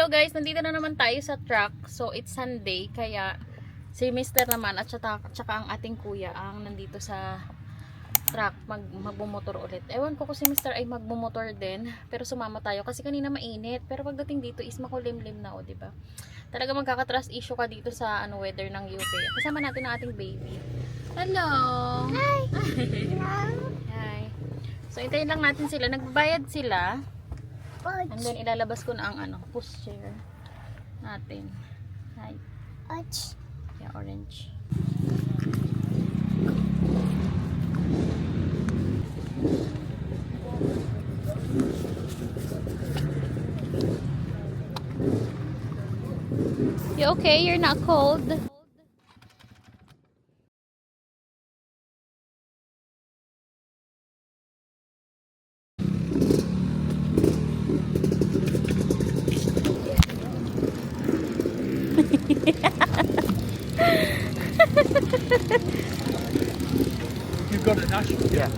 guys, nandito na naman tayo sa truck. So it's Sunday, kaya si Mr. naman at saka ang ating kuya ang nandito sa truck magbumotor ulit. Ewan ko kung si Mr. ay magbumotor din, pero sumama tayo kasi kanina mainit. Pero pagdating dito is makulimlim na, o diba? Talaga magkaka-trust issue ka dito sa weather ng UK. Kasama natin ang ating baby. Hello! Hi! Hi! So hintayin lang natin sila. Nagbayad sila. And then ilalabas ko na ang pushchair natin. Hi. Yeah, orange. You okay? You're not cold? You've got it national? Yeah.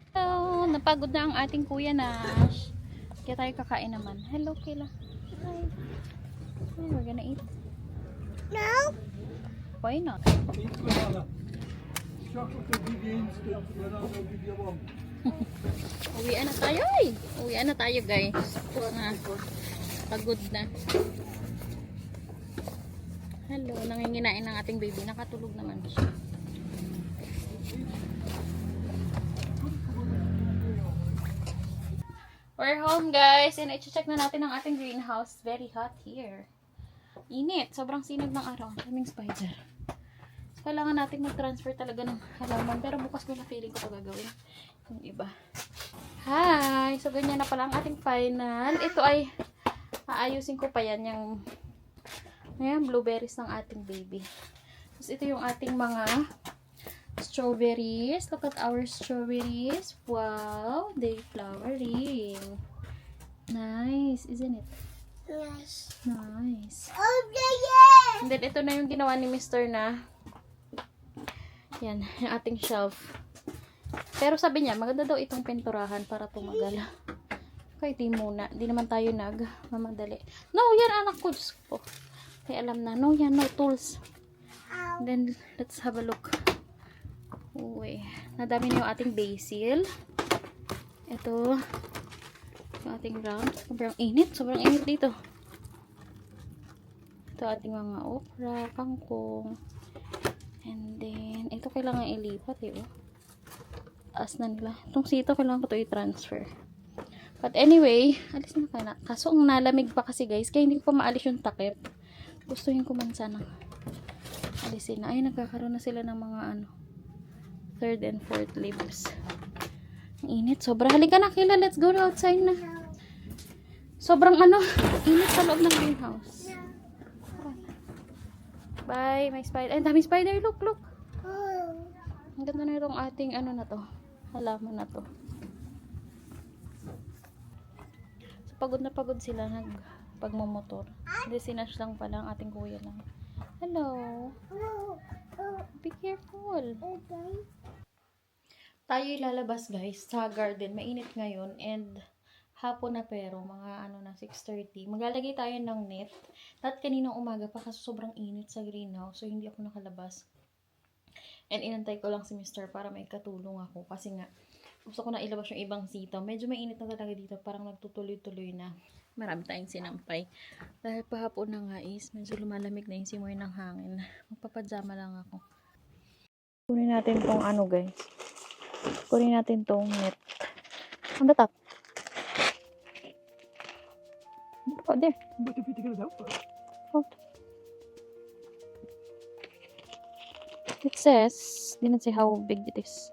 Hello, napagod na ang ating kuya Nash. Kaya tayo kakain naman. Hello, Kayla. Hi. We're gonna eat. No. Why not? Uwian na tayo, eh. Uwian na tayo, guys. Pagod na. Hello, nanginginain ng ating baby. Nakatulog naman siya. We're home, guys. And i-check na natin ang ating greenhouse. Very hot here. Init. Sobrang sinag ng araw. Kaming spider. So, kailangan natin mag-transfer talaga ng halaman. Pero bukas ko na feeling ko ito gagawin. Yung iba. Hi! So, ganyan na pala ang ating final. Ito ay aayusin ko pa yan. Yung blueberries ng ating baby. Tapos, ito yung ating mga strawberries. Look at our strawberries. Wow! They're flowering. Nice, isn't it? Yes. Nice. Oh yeah. And then, ito na yung ginawa ni Mr. na yan, yung ating shelf. Pero sabi niya, maganda daw itong pinturahan para tumagal. Okay, di muna. Di naman tayo mamadali. No, yan anak ko. Diyos ko. Kaya alam na. No, yan. No tools. And then, let's have a look. Uy. Nadami na yung ating basil. Ito. Yung ating ram. Sobrang init. Sobrang init dito. Ito ating mga okra, kangkong. And then, ito kailangan ilipat eh. Taas na nila. Itong sito, kailangan ko ito i-transfer. But anyway, alis na kaya na. Kaso, ang nalamig pa kasi guys, kaya hindi ko pa maalis yung takip. Gustuhin ko man sana alisin na. Ay, nagkakaroon na sila ng mga third and fourth leaves. Ang init. Sobra. Halika na, Kayla. Let's go outside na. Sobrang init sa loob ng greenhouse. Bye, may spider. Ay, dami spider. Look, look. Ang ganda na itong ating na to. Halaman na to. So, pagod na pagod sila pagmumotor. Hindi, sinash lang pala ang ating kuya lang. Hello. Be careful. Tayo ilalabas guys sa garden. Mainit ngayon and hapon na pero mga 6:30. Maglalagay tayo ng net. At kaninang umaga pa kasi sobrang init sa greenhouse. So hindi ako nakalabas. And inantay ko lang si Mr. para may katulong ako. Kasi nga gusto ko na ilabas yung ibang sitaw. Medyo mainit na talaga dito. Parang nagtutuloy-tuloy na. Marami tayong sinampay. Dahil pahapon na nga is medyo lumalamig na yung simoy ng hangin. Magpapadjama lang ako. Kunin natin tong guys. Kunin natin tong net. On the top. Oh, there. But if you take it out first. Hold. It says, didn't say how big it is.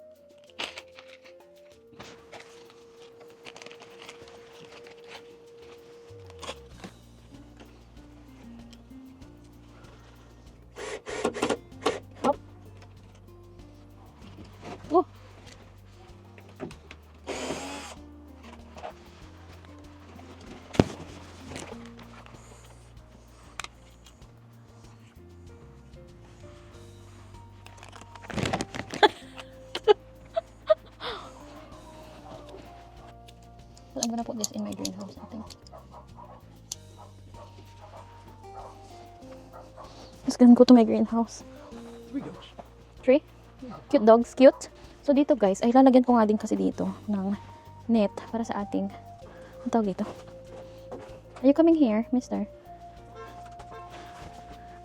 I'm gonna put this in my greenhouse, I think. Let's gonna go to my greenhouse. 3 dogs. 3? Cute dogs, cute. So dito guys, ay lalagyan ko nga din kasi dito ng net para sa ating, ang tawag dito? Are you coming here, mister?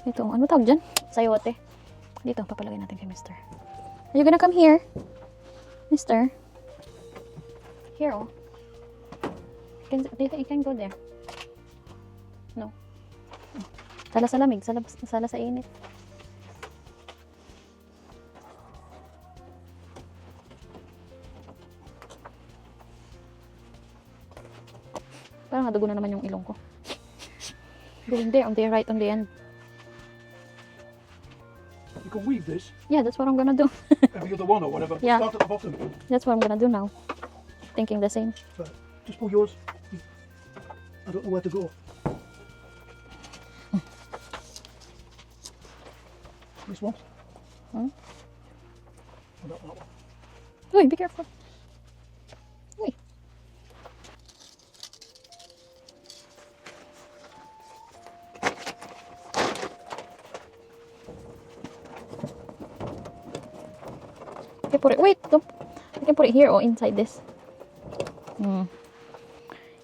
Dito, ano tawag dyan? Sayote. Dito, papalagay natin kay mister. Are you gonna come here? Mister? Here, oh. You can go there. No. Sala sa lamig, sala sa init. Parang nadugo na naman yung ilong ko. Going there, on the right, on the end. You can weave this Yeah, that's what I'm gonna do. every other one or whatever. Yeah. Start at the bottom. That's what I'm gonna do now. Thinking the same. So, just pull yours. I don't know where to go. This one? Hmm? Not that one. Uy, be careful. Uy. Okay, put it. Wait, don't. I can put it here or inside this.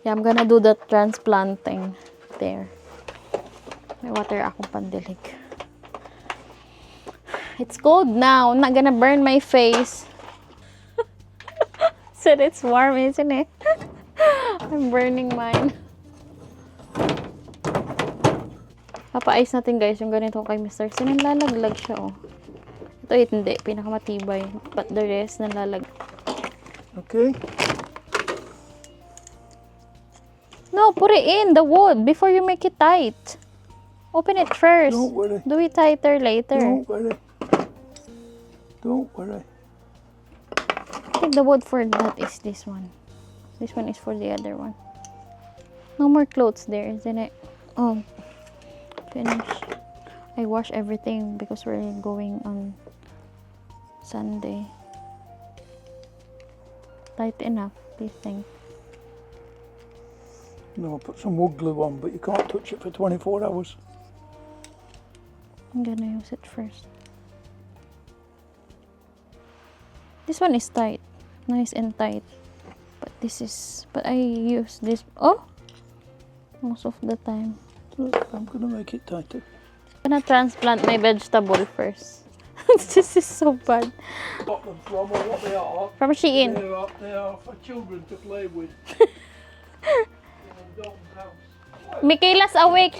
Yeah, I'm gonna do the transplanting there. May water akong pandilig. It's cold now. I'm not gonna burn my face. Said it's warm, isn't it? I'm burning mine. Papa-ice natin guys yung ganito kay Mr. Kasi nalalaglag siya, oh. Ito hindi, pinakamatibay. But the rest, nalalag. Okay. No, put it in the wood before you make it tight. Open it first. Don't worry. Do it tighter later. Don't worry. Don't worry. I think the wood for that is this one. This one is for the other one. No more clothes there, isn't it? Oh, finished. I wash everything because we're going on Sunday. Tight enough, do you think? No, I'll put some wood glue on, but you can't touch it for 24 hours. I'm gonna use it first. This one is tight. Nice and tight. But this is... But I use this... Oh! Most of the time. Look, I'm going to make it tighter. I'm gonna transplant my vegetable first. This is so bad. Got them from, or what they are. From Shein. They are for children to play with. Michaela's awake.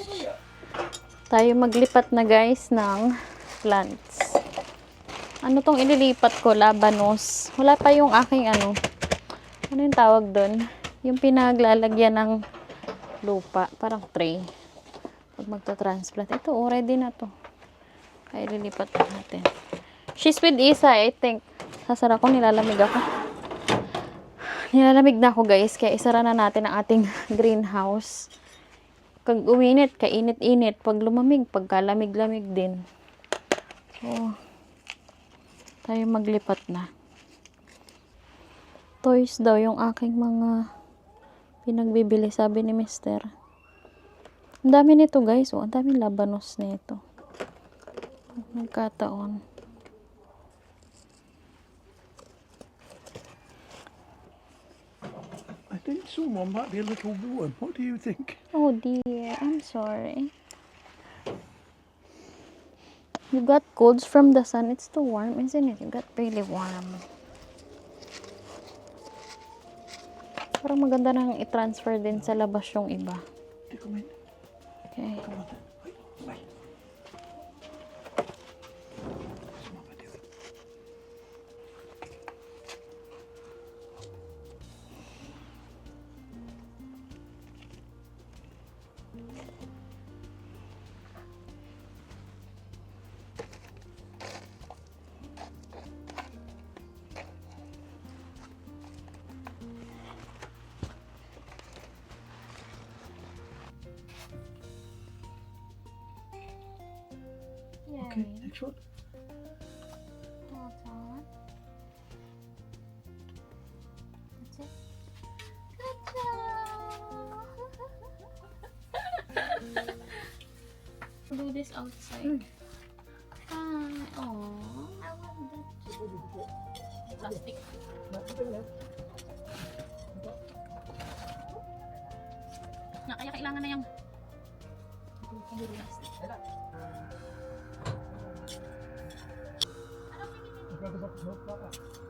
Tayo maglipat na guys ng plants. Ano tong ililipat ko? Labanos. Wala pa yung aking ano. Ano yung tawag doon? Yung pinaglalagyan ng lupa. Parang tray. Pag magta-transplant. Ito, ready na to. Kaya ililipat natin. She's with Isa, I think. Sasara ko, nilalamig ako. Nilalamig na ako guys. Kaya isara na natin ang ating greenhouse. Pag uminit, kainit-init. Pag lumamig, pagkalamig-lamig din. So, tayo maglipat na. Toys daw yung aking mga pinagbibili, sabi ni Mister. Ang dami nito guys. Oh, ang daming labanos nito. Nagkataon. I think someone might be a little warm. What do you think? Oh dear, I'm sorry. You got colds from the sun. It's too warm, isn't it? You got really warm. Parang maganda nang i-transfer din sa labas yung iba. Come in. Okay. Come on then. Wait, wait. What's Mama doing? Okay, next one. That's it. Good job. Do this outside. Ah, oh, I want that. Plastic. Na, kaya kailangan na yung plastic. Ikaw,